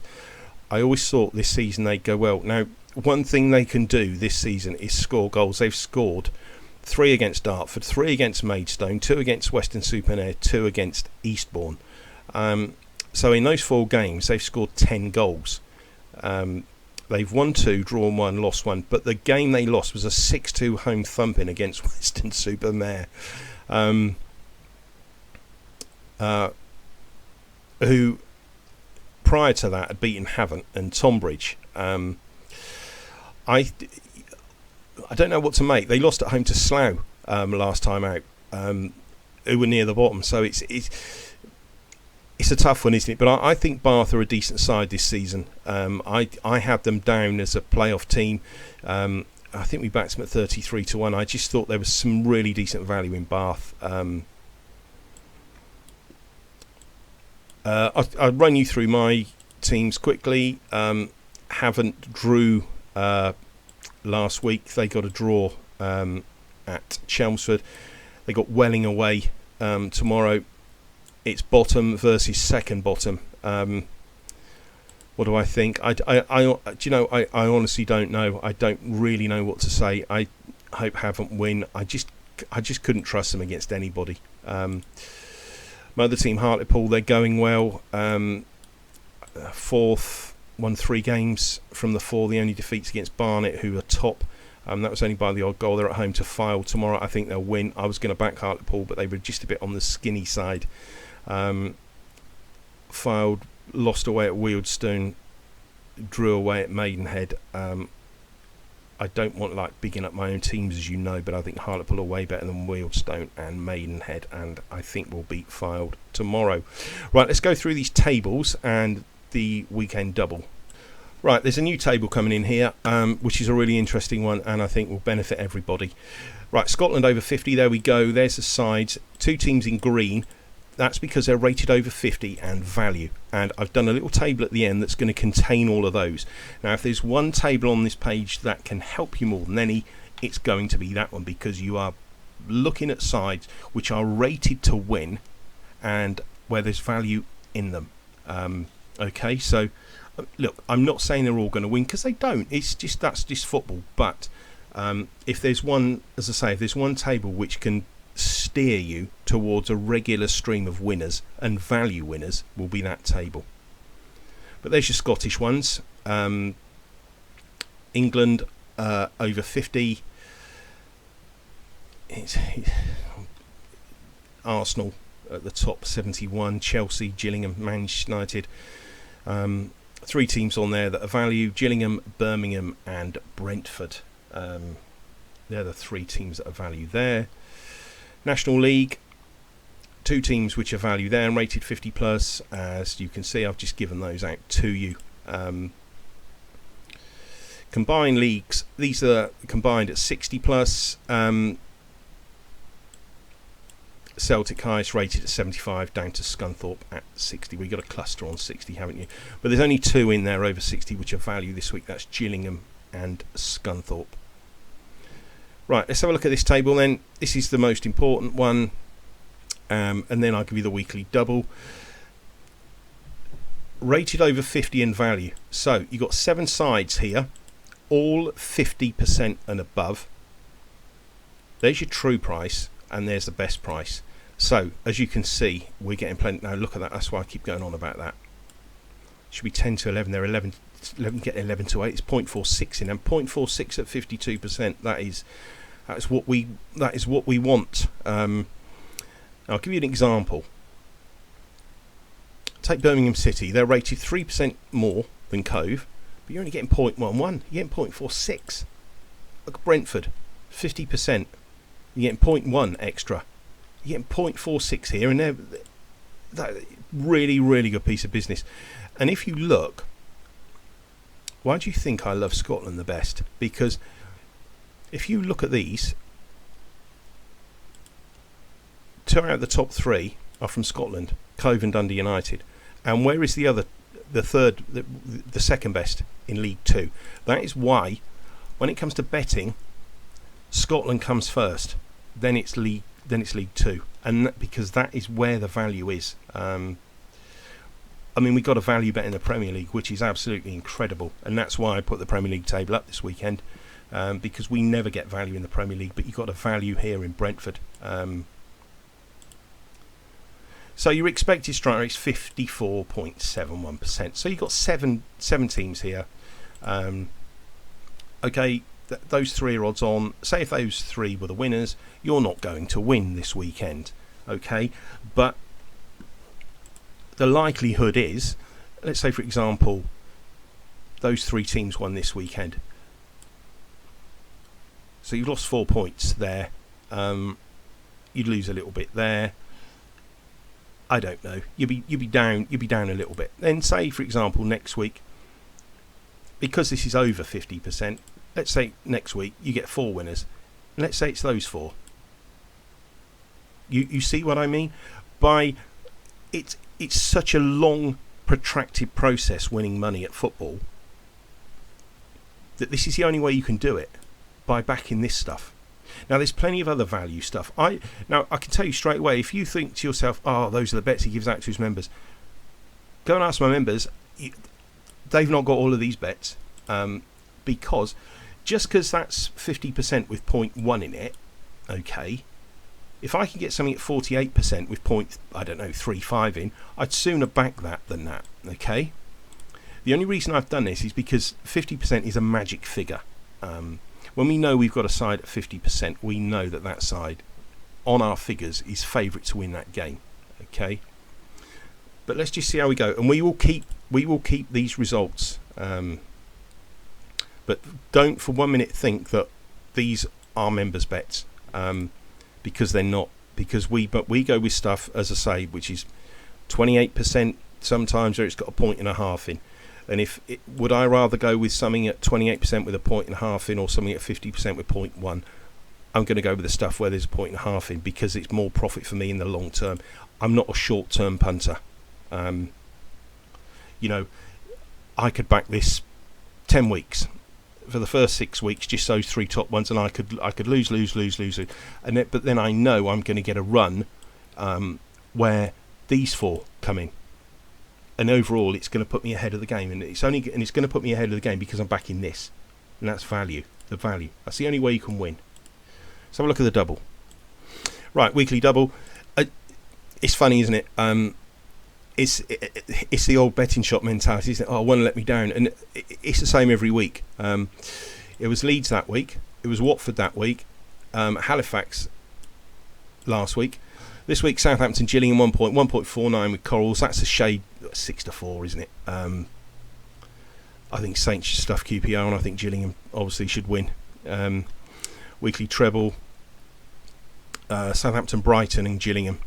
I always thought this season they'd go well. Now, one thing they can do this season is score goals. They've scored 3 against Dartford, 3 against Maidstone, 2 against Western-super-Mare, 2 against Eastbourne. So in those 4 games, they've scored 10 goals. They've won 2, drawn 1, lost 1. But the game they lost was a 6-2 home thumping against Western-super-Mare, who prior to that had beaten Havant and Tonbridge. I don't know what to make. They lost at home to Slough last time out, who were near the bottom. So it's a tough one, isn't it? But I think Bath are a decent side this season. I had them down as a playoff team. I think we backed them at 33 to 1. I just thought there was some really decent value in Bath. I'll run you through my teams quickly. Havant drew last week. They got a draw at Chelmsford. They got Welling away tomorrow. It's bottom versus 2nd bottom. What do I think? I honestly don't know. I don't really know what to say. I hope Havant win. I just couldn't trust them against anybody. My other team, Hartlepool, they're going well. 4th, won 3 games from the 4. The only defeats against Barnet, who are top. That was only by the odd goal. They're at home to Fylde tomorrow. I think they'll win. I was going to back Hartlepool, but they were just a bit on the skinny side. Fylde lost away at Wealdstone, drew away at Maidenhead. I don't want bigging up my own teams, as you know, but I think Hartlepool are way better than Wealdstone and Maidenhead, and I think we'll beat Fylde tomorrow. Right, let's go through these tables and the weekend double. Right, there's a new table coming in here, which is a really interesting one, and I think will benefit everybody. Right, Scotland over 50, there we go. There's the sides. 2 teams in green. That's because they're rated over 50 and value. And I've done a little table at the end that's going to contain all of those. Now, if there's one table on this page that can help you more than any, it's going to be that one, because you are looking at sides which are rated to win and where there's value in them. Okay, so look, I'm not saying they're all going to win, because they don't. That's just football. But if there's one, as I say, if there's one table which can steer you towards a regular stream of winners, and value winners will be that table. But there's your Scottish ones. England over 50. It's Arsenal at the top, 71. Chelsea, Gillingham, Manchester United. 3 teams on there that are value: Gillingham, Birmingham and Brentford. They're the 3 teams that are value there. National League, two teams which are value there and rated 50 plus. As you can see, I've just given those out to you. Combined leagues, these are combined at 60 plus. Celtic highest rated at 75, down to Scunthorpe at 60. We've got a cluster on 60, haven't you? But there's only two in there over 60 which are value this week. That's Gillingham and Scunthorpe. Right, let's have a look at this table then. This is the most important one. And then I'll give you the weekly double. Rated over 50 in value. So you've got 7 sides here, all 50% and above. There's your true price, and there's the best price. So as you can see, we're getting plenty. Now look at that. That's why I keep going on about that. Should be 10 to 11. They're 11 get 11 to 8. It's 0.46 in them. 0.46 at 52%. That is what we want. I'll give you an example. Take Birmingham City. They're rated 3% more than Cove, but you're only getting 0.11. You're getting 0.46. Look at Brentford, 50%. You're getting 0.1 extra. You're getting 0.46 here, and they're that really, really good piece of business. And if you look, why do you think I love Scotland the best? Because if you look at these, 2 out of the top 3 are from Scotland, Cove and Dundee United. And where is the second best in League 2? That is why, when it comes to betting, Scotland comes first. Then it's League 2, and because that is where the value is. I mean, we got a value bet in the Premier League, which is absolutely incredible, and that's why I put the Premier League table up this weekend, because we never get value in the Premier League, but you got a value here in Brentford. So your expected strike rate is 54.71%. So you've got seven teams here. Okay, those 3 are odds on. Say if those 3 were the winners, you're not going to win this weekend. Okay, but the likelihood is, let's say for example, those 3 teams won this weekend. So you've lost 4 points there. You'd lose a little bit there. I don't know. You'd be down a little bit. Then say for example next week, because this is over 50%, let's say next week you get 4 winners. Let's say it's those 4. You see what I mean? It's such a long, protracted process winning money at football that this is the only way you can do it, by backing this stuff. Now there's plenty of other value stuff. I can tell you straight away, if you think to yourself, oh, those are the bets he gives out to his members, go and ask my members. They've not got all of these bets, because just because that's 50% with 0.1 in it, okay, if I can get something at 48% with 0.35 in, I'd sooner back that than that. Okay, the only reason I've done this is because 50% is a magic figure. When we know we've got a side at 50%, we know that side on our figures is favourite to win that game. Okay, but let's just see how we go, and we will keep these results. But don't for 1 minute think that these are members' bets, because they're not. Because we go with stuff, as I say, which is 28% sometimes, or it's got a 1.5 in. And would I rather go with something at 28% with a 1.5 in, or something at 50% with 0.1? I'm going to go with the stuff where there's a 1.5 in, because it's more profit for me in the long term. I'm not a short-term punter. I could back this 10 weeks. For the first 6 weeks, just those 3 top ones, and I could lose, but then I know I'm going to get a run where these 4 come in, and overall it's going to put me ahead of the game, and it's going to put me ahead of the game because I'm backing this, and that's value. The value. That's the only way you can win. So have a look at the double. Right, weekly double. It's funny, isn't it? It's the old betting shop mentality, isn't it? Oh, one let me down, and it's the same every week. It was Leeds that week, it was Watford that week, Halifax last week. This week Southampton, Gillingham 1.49 with Corals. That's a shade 6-4, isn't it? I think Saints should stuff QPR, and I think Gillingham obviously should win. Weekly treble, Southampton, Brighton and Gillingham.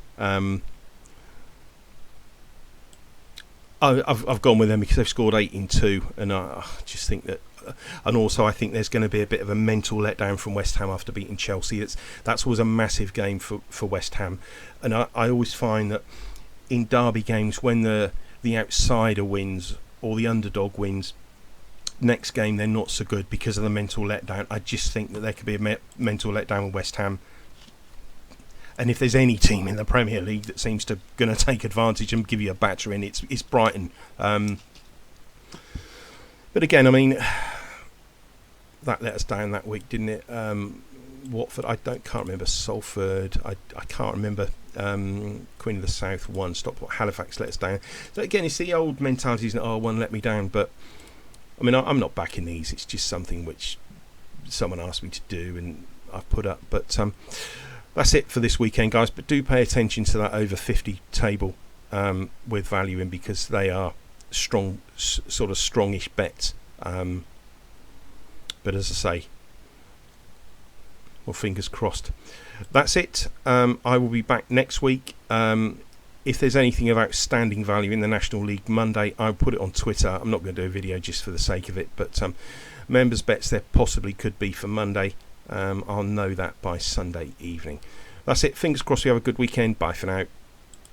I've gone with them because they've scored 8 in 2, and I just think that, and also I think there's going to be a bit of a mental letdown from West Ham after beating Chelsea. That's always a massive game for West Ham, and I always find that in derby games, when the outsider wins or the underdog wins, next game they're not so good because of the mental letdown. I just think that there could be a mental letdown with West Ham. And if there's any team in the Premier League that seems to going to take advantage and give you a battering, it's Brighton. But again, I mean, that let us down that week, didn't it? Watford, can't remember. Salford, I can't remember. Queen of the South won. Stockport, Halifax let us down. So again, it's the old mentalities that one let me down. But I mean, I'm not backing these. It's just something which someone asked me to do, and I've put up. But that's it for this weekend, guys. But do pay attention to that over 50 table with value in, because they are strong, sort of strongish bets. But as I say, well, fingers crossed. That's it. I will be back next week. If there's anything of outstanding value in the National League Monday, I'll put it on Twitter. I'm not going to do a video just for the sake of it, but members' bets there possibly could be for Monday. I'll know that by Sunday evening. That's it. Fingers crossed we have a good weekend. Bye for now.